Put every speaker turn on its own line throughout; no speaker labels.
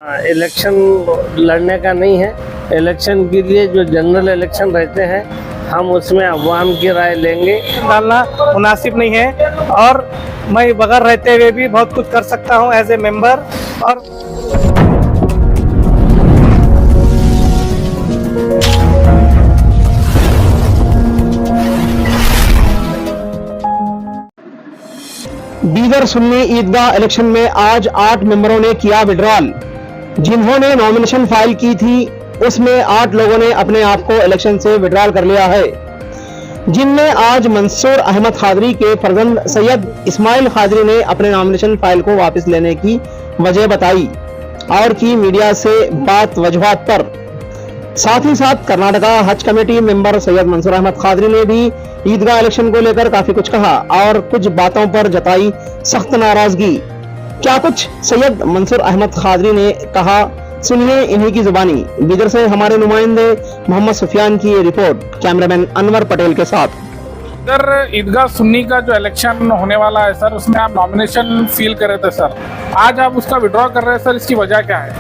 Election लड़ने का नहीं है। इलेक्शन के लिए जो जनरल इलेक्शन रहते हैं हम उसमें अवाम की राय लेंगे।
डालना मुनासिब नहीं है और मैं बगैर रहते हुए भी बहुत कुछ कर सकता हूं एज ए मेंबर। और
बीदर सुन्नी ईदगाह इलेक्शन में आज 8 मेंबरों ने किया विड्रॉल। जिन्होंने नॉमिनेशन फाइल की थी उसमें 8 लोगों ने अपने आप को इलेक्शन से विड्रॉल कर लिया है, जिनमें आज मंसूर अहमद खादरी के फर्जंद सैयद इस्माइल खादरी ने अपने नॉमिनेशन फाइल को वापस लेने की वजह बताई और की मीडिया से बात वजूहात पर। साथ ही साथ कर्नाटका हज कमेटी मेंबर सैयद मंसूर अहमद खादरी ने भी ईदगाह इलेक्शन को लेकर काफी कुछ कहा और कुछ बातों पर जताई सख्त नाराजगी। क्या कुछ सैयद मंसूर अहमद खादरी ने कहा, सुनिए इन्हीं की जुबानी। बीदर से हमारे नुमाइंदे मोहम्मद सुफियान की ये रिपोर्ट कैमरामैन अनवर पटेल के साथ।
सर, ईदगाह सुन्नी का जो इलेक्शन होने वाला है सर, उसमें आप नॉमिनेशन फील कर रहे थे सर, आज आप उसका विड्रॉ कर रहे हैं सर, इसकी वजह क्या है?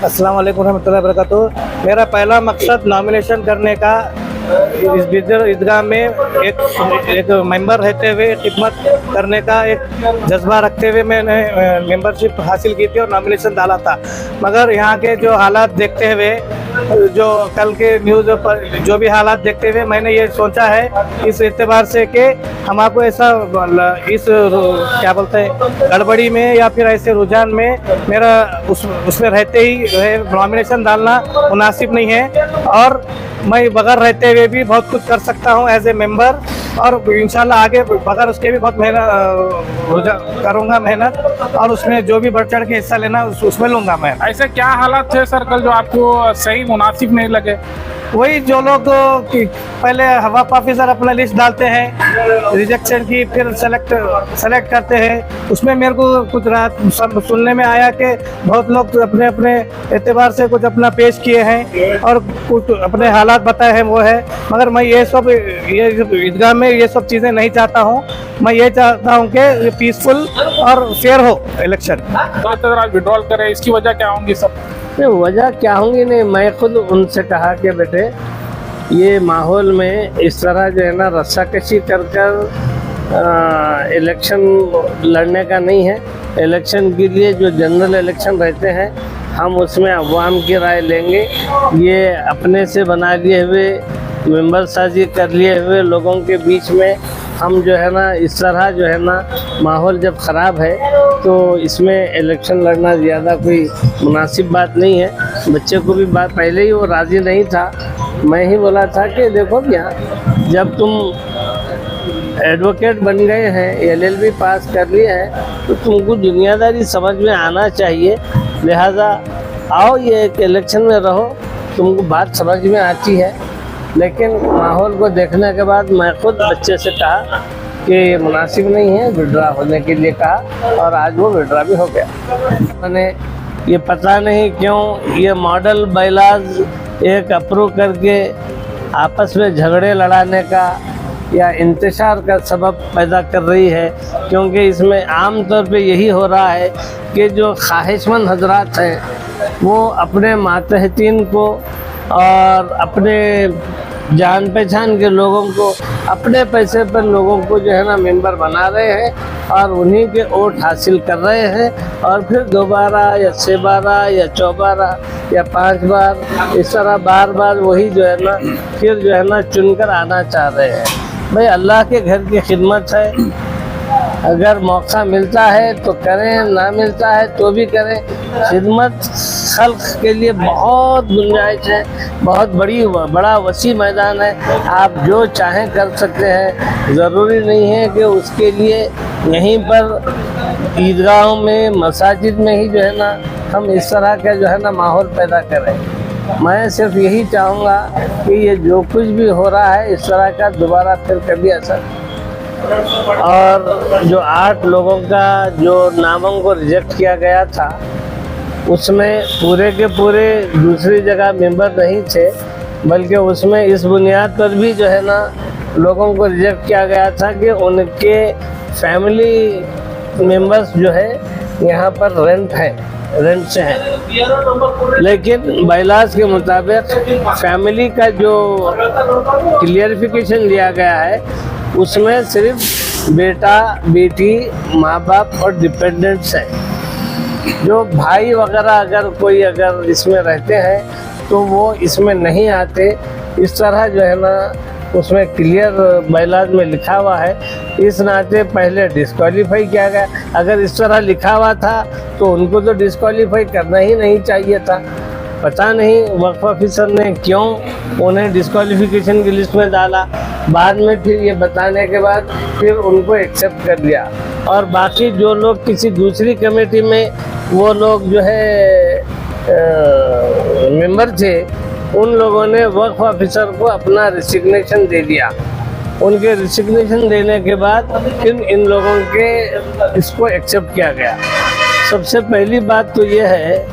अस्सलाम वालेकुम रहमतुल्लाहि व बरकातुहू। मेरा पहला मकसद नॉमिनेशन करने का इस बीदर ईदगाह में एक मेंबर रहते हुए खिदमत करने का एक जज्बा रखते हुए मैंने मेंबरशिप हासिल की थी और नॉमिनेशन डाला था। मगर यहाँ के जो हालात देखते हुए, जो कल के न्यूज़ पर जो भी हालात देखते हुए मैंने ये सोचा है इस एतबार से कि हमारे ऐसा इस क्या बोलते हैं गड़बड़ी में या फिर ऐसे रुझान में मेरा उसमें रहते ही नॉमिनेशन डालना मुनासिब नहीं है और मैं बगैर रहते हुए भी बहुत कुछ कर सकता हूं एज ए मेंबर। और इंशाल्लाह आगे बगैर उसके भी बहुत मेहनत करूंगा और उसमें जो भी बढ़ चढ़ के हिस्सा लेना उसमें लूंगा मैं।
ऐसे क्या हालात थे सर कल जो आपको सही मुनासिब नहीं लगे?
वही जो लोग पहले वक्फ ऑफिसर अपना लिस्ट डालते हैं रिजेक्शन की, फिर सेलेक्ट करते हैं, उसमें मेरे को कुछ रात सुनने में आया कि बहुत लोग अपने अपने एतबार से कुछ अपना पेश किए हैं और कुछ अपने हालात बताए हैं वो है। मगर मैं ये ईदगाह में ये सब चीज़ें नहीं चाहता हूँ। मैं ये चाहता हूँ कि पीसफुल और फेयर हो इलेक्शन।
तो आप विड्रॉल करें, इसकी वजह क्या होंगी सब?
वजह क्या होंगी नहीं, मैं खुद उनसे कहा कि बेटे ये माहौल में इस तरह जो है ना रस्साकशी कर इलेक्शन लड़ने का नहीं है। इलेक्शन के लिए जो जनरल इलेक्शन रहते हैं हम उसमें अवाम की राय लेंगे। ये अपने से बना लिए हुए मेंबर साजी कर लिए हुए लोगों के बीच में हम जो है ना इस तरह जो है ना माहौल जब ख़राब है तो इसमें इलेक्शन लड़ना ज़्यादा कोई मुनासिब बात नहीं है। बच्चे को भी बात पहले ही वो राज़ी नहीं था, मैं ही बोला था कि देखो भैया जब तुम एडवोकेट बन गए हैं, LLB पास कर लिए हैं तो तुमको दुनियादारी समझ में आना चाहिए, लिहाजा आओ ये एक इलेक्शन में रहो, तुमको बात समझ में आती है। लेकिन माहौल को देखने के बाद मैं खुद बच्चे से कहा कि ये मुनासिब नहीं है, विड्रा होने के लिए कहा और आज वो विड्रा भी हो गया। मैंने ये पता नहीं क्यों ये मॉडल बाइलाज एक अप्रूव करके आपस में झगड़े लड़ाने का या इंतशार का सबब पैदा कर रही है, क्योंकि इसमें आम तौर पे यही हो रहा है कि जो ख्वाहिशमंद हजरात हैं वो अपने मातहतीन को और अपने जान पहचान के लोगों को अपने पैसे पर लोगों को जो है ना मेंबर बना रहे हैं और उन्हीं के वोट हासिल कर रहे हैं और फिर 2 बार या 6 बार या 4 बार या 5 बार इस तरह बार बार वही जो है ना फिर जो है ना चुनकर आना चाह रहे हैं। भाई अल्लाह के घर की खिदमत है, अगर मौका मिलता है तो करें, ना मिलता है तो भी करें। खिदमत खल्क के लिए बहुत गुंजाइश है, बहुत बड़ा वसी मैदान है, आप जो चाहें कर सकते हैं। ज़रूरी नहीं है कि उसके लिए यहीं पर ईदगाहों में मसाजिद में ही जो है ना हम इस तरह का जो है ना माहौल पैदा करें। मैं सिर्फ यही चाहूँगा कि ये जो कुछ भी हो रहा है इस तरह का दोबारा फिर कभी असर। और जो 8 लोगों का जो नामों को रिजेक्ट किया गया था उसमें पूरे के पूरे दूसरी जगह मेंबर नहीं थे, बल्कि उसमें इस बुनियाद पर भी जो है ना लोगों को रिजेक्ट किया गया था कि उनके फैमिली मेंबर्स जो है यहाँ पर रेंट है। रेंट से हैं, लेकिन बाइलाज के मुताबिक फैमिली का जो क्लियरिफिकेशन दिया गया है उसमें सिर्फ बेटा बेटी माँ बाप और डिपेंडेंट्स हैं। जो भाई वगैरह अगर कोई अगर इसमें रहते हैं तो वो इसमें नहीं आते। इस तरह जो है ना उसमें क्लियर बाइलाज में लिखा हुआ है, इस नाते पहले डिस्क्वालीफाई किया गया। अगर इस तरह लिखा हुआ था तो उनको तो डिस्क्वालीफाई करना ही नहीं चाहिए था। पता नहीं वक्फ ऑफिसर ने क्यों उन्हें डिस्क्वालिफिकेशन की लिस्ट में डाला। बाद में फिर ये बताने के बाद फिर उनको एक्सेप्ट कर लिया, और बाकी जो लोग किसी दूसरी कमेटी में वो लोग जो है मेंबर थे, उन लोगों ने वक्फ ऑफिसर को अपना रिसिग्नेशन दे दिया। उनके रिसिग्नेशन देने के बाद फिर इन लोगों के इसको एक्सेप्ट किया गया। सबसे पहली बात तो ये है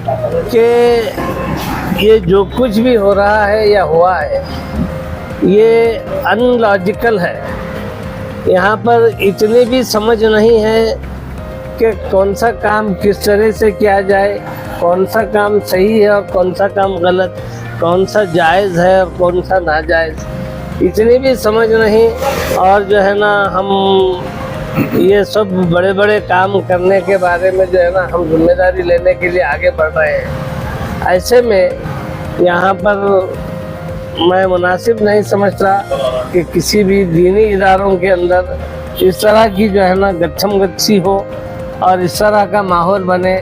कि ये जो कुछ भी हो रहा है या हुआ है ये अनलॉजिकल है। यहाँ पर इतनी भी समझ नहीं है कि कौन सा काम किस तरह से किया जाए, कौन सा काम सही है और कौन सा काम गलत, कौन सा जायज़ है और कौन सा नाजायज़, इतनी भी समझ नहीं। और जो है ना हम ये सब बड़े बड़े काम करने के बारे में जो है ना हम जिम्मेदारी लेने के लिए आगे बढ़ रहे हैं। ऐसे में यहाँ पर मैं मुनासिब नहीं समझता कि किसी भी दीनी इदारों के अंदर इस तरह की जो है ना गच्छम गच्छी हो और इस तरह का माहौल बने